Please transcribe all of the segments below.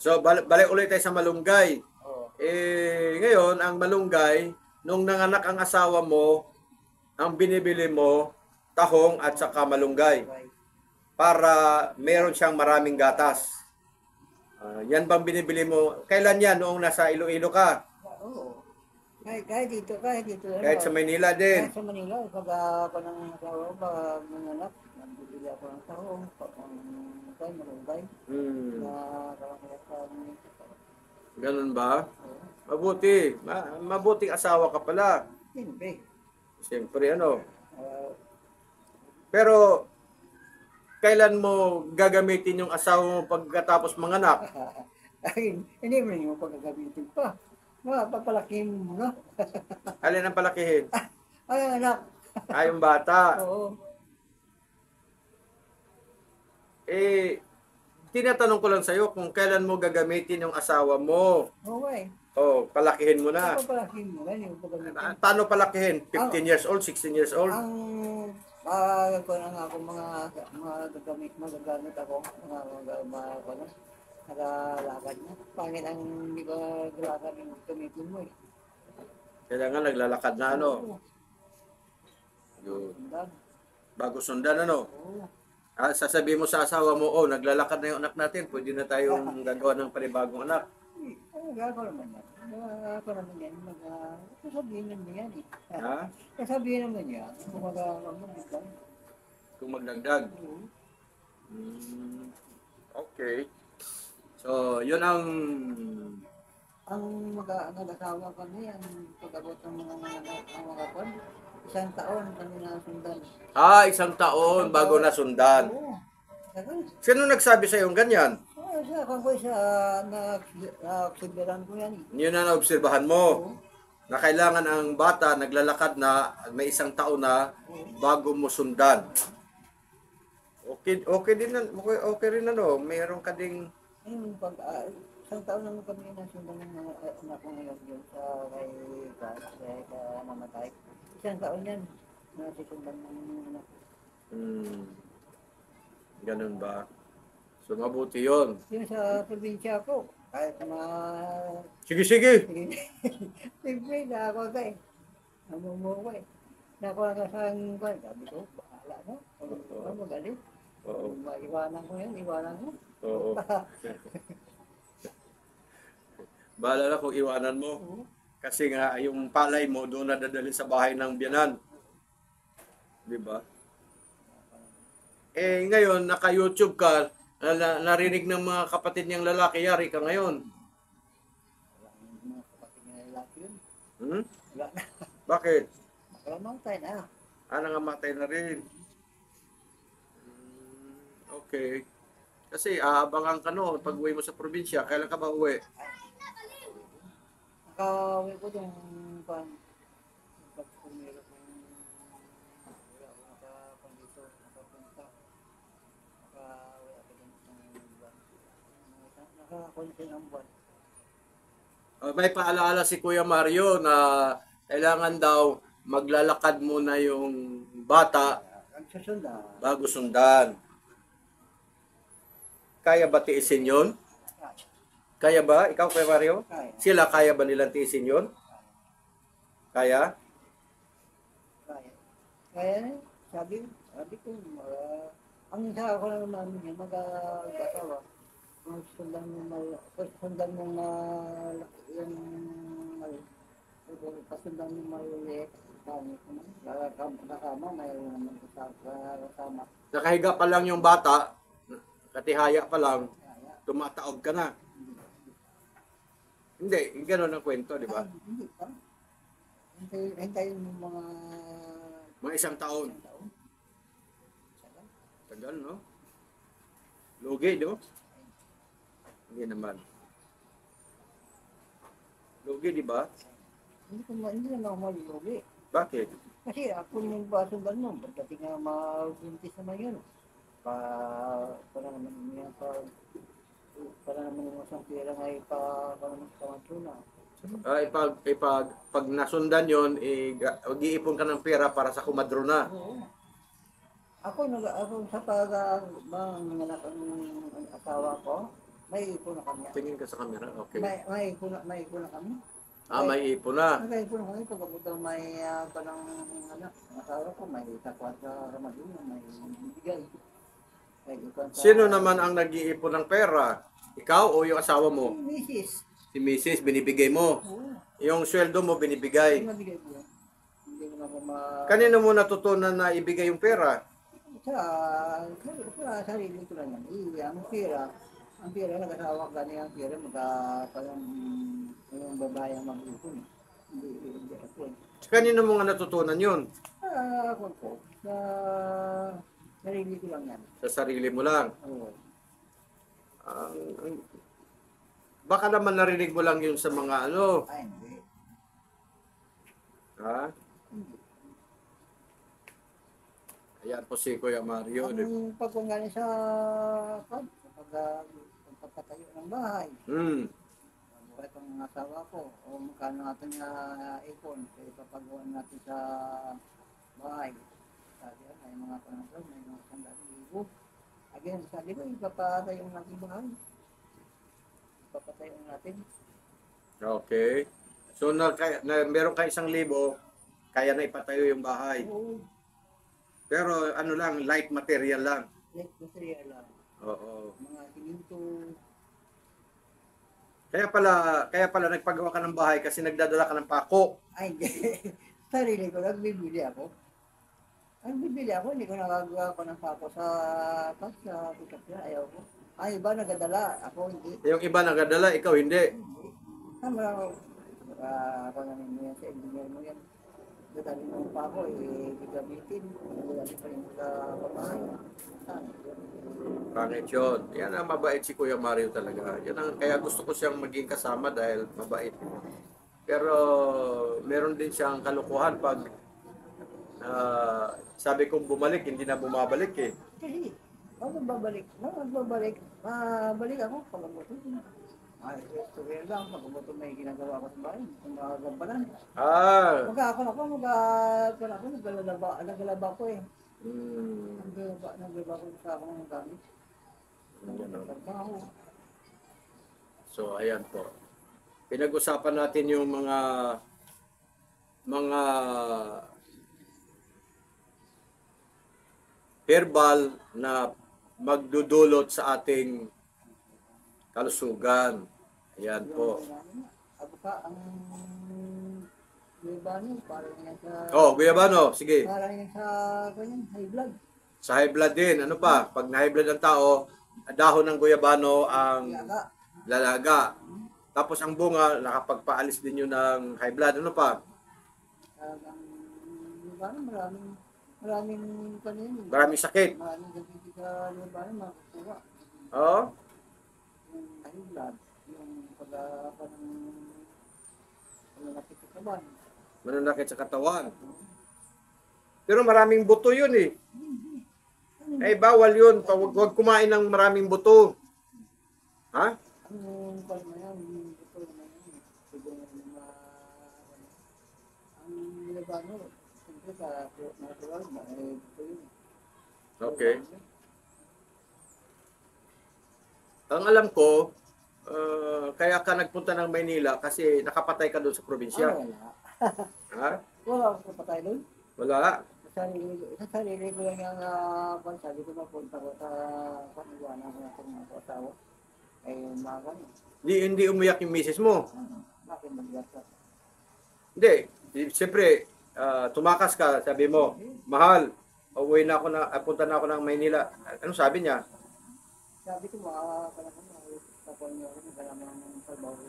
So, balik ulit tayo sa malunggay. Oo. Ngayon, ang malunggay, nung nanganak ang asawa mo, ang binibili mo, tahong at saka malunggay. Para meron siyang maraming gatas. Yan bang binibili mo? Kailan yan? Noong nasa Iloilo ka? Oo. Kahit dito. Kahit sa Maynila din? Kahit sa Manila, pag ako ng asawa ko, pag nanganak, nagbibili ako ng tahong, malunggay, Hmm. na karamihan. Ganun ba? Mabuti. Mabuting asawa ka pala. Siyempre. Siyempre, ano? ah, Pero, kailan mo gagamitin yung asawa mo pagkatapos manganak? Hindi mo rin yung pagkagamitin pa. Papalakihin mo muna. Alin ang palakihin? Ay, anak. Yung bata. Oo. Tinatanong ko lang sa'yo kung kailan mo gagamitin yung asawa mo. Okay. Palakihin mo na. Papalakihin mo na yung pagkagamitin. Paano palakihin? 15 years old, 16 years old? Ang ko na nga ako mga magagamit ako, nagalakad na. Pangit ang hindi ba galakad yung gamitin mo eh. Kailangan naglalakad na, ano? Oo. Yun. Sundan. Bago sundan, ano? Oo. Sasabihin mo sa asawa mo, naglalakad na yung anak natin, pwede na tayong gagawa ng panibagong anak. Gagawa naman yan. Gagawa naman yan. Sasabihin naman yan eh. Ha? Sasabihin naman yan. Magdagdag. Kung magdagdag. Oo. Okay. So, yun ang... Ang mag-asawa kami, ang pag-abot ng mga kwan, 1 taon kami nasundan. 1 taon bago nasundan. Oo. Sino nagsabi sa yung ganyan? Sa kwan ko sa nagsibiran ko yan eh. Yun ang naobserbahan mo. Oo. Na kailangan ang bata naglalakad na may 1 taon na bago mo sundan. Okay din okay rin ano, mayroon ka ding Ayun, 1 taon naman kami nasundan ng mga anak ko ngayon yun sa kay namatay. 1 taon yan. Nasisundan ng anak ko. ganun ba? So mabuti 'yon. Yung sa probinsya ko, kahit Sige. siyempre na ako ka eh. Namumuko eh. Nakuha ka sa kwan, sabi ko, bahala no? Magaling. Oo. Iwanan ko yan, iwanan ko. Oo. Bahala na kung iwanan mo. Oo. Kasi nga yung palay mo doon na dadalhin sa bahay ng biyanan. 'Di ba? Ngayon naka-YouTube ka, narinig ng mga kapatid niyang lalaki, yari ka ngayon. Wala yung mga kapatid niya lalaki yun. Wala na. Bakit? Nakalamantay na. Nangamatay na rin. Okay. Kasi aabangan ka no, pag uwi mo sa probinsya, kailan ka ba uwi? Nakauwi ko yung kwan. Pag pumira ko wala ako nakapan dito, nakapunta. Nakawala ko din ng buwan. Nakakonsin ang buwan. May paalaala si Kuya Mario na kailangan daw maglalakad muna yung bata Ang susundan. bago sundan. Kaya ba tiisin yun? Kaya ba? Ikaw, Kuya Mario? Kaya. Sila, kaya ba nilang tiisin yun? Kaya? Kaya sabi ko, ang isa ko lang naman niya, mag-asawa. Kung sundan mo yung pasundan mo maliit, nakama, mayroon naman kasama. Nakahiga pa lang yung bata, katihaya pa lang, tumataob ka na. Hindi, gano'n ang kwento, di ba? Hindi pa. Hintayin mo mga Mga 1 taon. isang taon. Tagal, no? Lugi, no? Hindi naman. Lugi, di ba? Hindi naman ako malugi. Bakit? Kasi ako yung basundan mo, pagdating nga mag-buntis naman yun. Para naman yung isang pera nga para naman sa kamatuna. Pag nasundan yon, mag-iipon ka ng pera para sa kumadro na. Oo. Ako sa nanganak ang asawa ko, may ipon na kami. Tingin ka sa camera. Okay. May ipon na kami. May ipon na. May ipon na kami. Pagkapunta may panang asawa ko, may takwat sa Ramadan, may bibigay. May ipon sa... Sino naman ang nag-iipon ng pera? Ikaw o yung asawa mo? Misis. Si Mrs. binibigay mo. Oo. Yung sweldo mo binibigay. Mabigay ko yan. Hindi ko na ako Kanino mo natutunan na ibigay yung pera? sa sarili ko lang yan. Ang pera, nag-asawa gani ang pera, parang yung babae ang mag-ipon. Hindi ako. Kanino mo nga natutunan yun? Ako po, sa sarili ko lang yan. Sa sarili mo lang. Oo. Baka naman narinig mo lang yun sa mga ano. Ay, hindi. Ha? Hindi. Ayan po si Kuya Mario. Ang pagkungani sa pagpapatayo ng bahay, buhay pang asawa ko, o magkano natin na ipon, kaya ipapagawa natin sa bahay. Sabi ay mga panahon, may mga 100,000. Again, sabi ko, ipapatayo natin bahay. Ipapatayo natin. Okay. So meron ka 1,000, kaya na ipatayo yung bahay. Oo, Pero ano lang, light material lang. like material lang. Oo. Mga siminto. Kaya pala nagpagawa ka ng bahay kasi nagdadala ka ng pako. Ay, hindi. Sarili ko, nagbibili ako. Hindi ko nagagawa ko ng papo sa pick-up na, ayaw ko. Ay, iba nagadala, ako hindi. Yung iba nagadala, ikaw hindi. Tama, ako namin mo yan sa engineer mo yan. Dadali mo pa ako, gagamitin. Dadali pa rin sa babae. Pangit yun. Yan ang mabait si Kuya Mario talaga. Yan ang, kaya gusto ko siyang maging kasama dahil mabait. Pero meron din siyang kalukuhan pag sabi kong bumalik, hindi na bumabalik eh. Kasi, magbabalik, balik ako pag umuto. Ay, restaurant lang, pag umuto may ginagawa ko sa bahay, kung magagampanan. Naglalaba ko eh. Naglalaba ko sa ako ng gamit. Naglalaba. So, ayan po. Pinag-usapan natin yung mga verbal na magdudulot sa ating kalusugan. Ayan po. Abuka, ang guyabano, parang yan sa... Oh, guyabano, sige. Parang yan sa high blood. Sa high blood din, ano pa? Pag na-high blood ang tao, dahon ng guyabano ang Laga. lalaga. Tapos ang bunga, nakapagpaalis din yun ng high blood. Ano pa? Maraming kanin. Maraming sakit. Maraming sakit sa guyabano, makakuha. Oo. Yung high blood, yung pag-apa ng pananakit sa kaban. Mananakit sa katawan. Pero maraming buto yun eh. Eh, bawal yun. Huwag kumain ng maraming buto. Ha? Ang palma yan, ito naman yan. Siguro mga, ang guyabano, siyempre sa natural, ito yun. Okay. Ang alam ko, kaya ka nagpunta ng Maynila kasi nakapatay ka doon sa probinsya. Wala. Ha? Wala akong patay doon. Wala. Sa sarili ko lang yung sabi ko mapunta ko sa paniwana ko ng mga asawa. Ay, mga ganun. Hindi umiyak yung misis mo. Bakit magyasa? Hindi. Siyempre, tumakas ka, sabi mo, mahal, uwi na ako punta na ako ng Maynila. Ano sabi niya? Sabi ko, panahon na, tapos niyo ako, nagkalaman ng trabaho.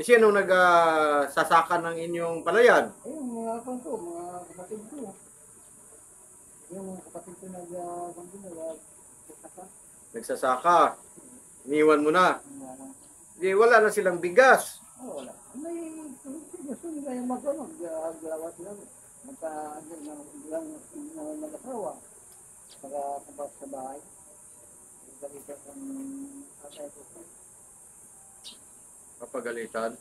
Kasi anong nagsasaka ng inyong palayan? Ayun, mga kapatid ko. Yung kapatid ko nagsasaka. Nagsasaka. Iniwan mo na. Di, wala na silang bigas. Wala. May gusto nila yung maglawa sila. Mag-asawa. Pagkabas sa bahay. Balikan ang tatay ko. Papagalitan.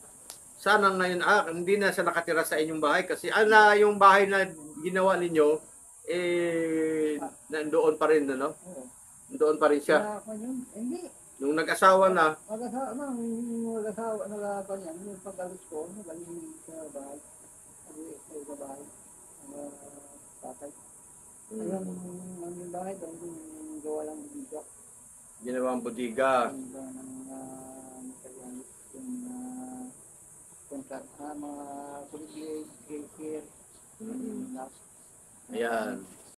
Sana ngayon, hindi na siya nakatira sa inyong bahay kasi yung bahay na ginawa ninyo, nandoon pa rin, ano? Oo. Doon pa rin siya. Kaya ako yun, hindi. Nung nag-asawa na, Mag-asawa na ba yan? Yung pag-alis ko, magaling sa bahay. Nag-i-stay sa bahay. Ang tatay. Ayun, ang bahay doon, yung gawa lang ng biga. ginawang bodega. Yung ba ng materialis, yung mga kuliglig, gracier, yung last. Ayan.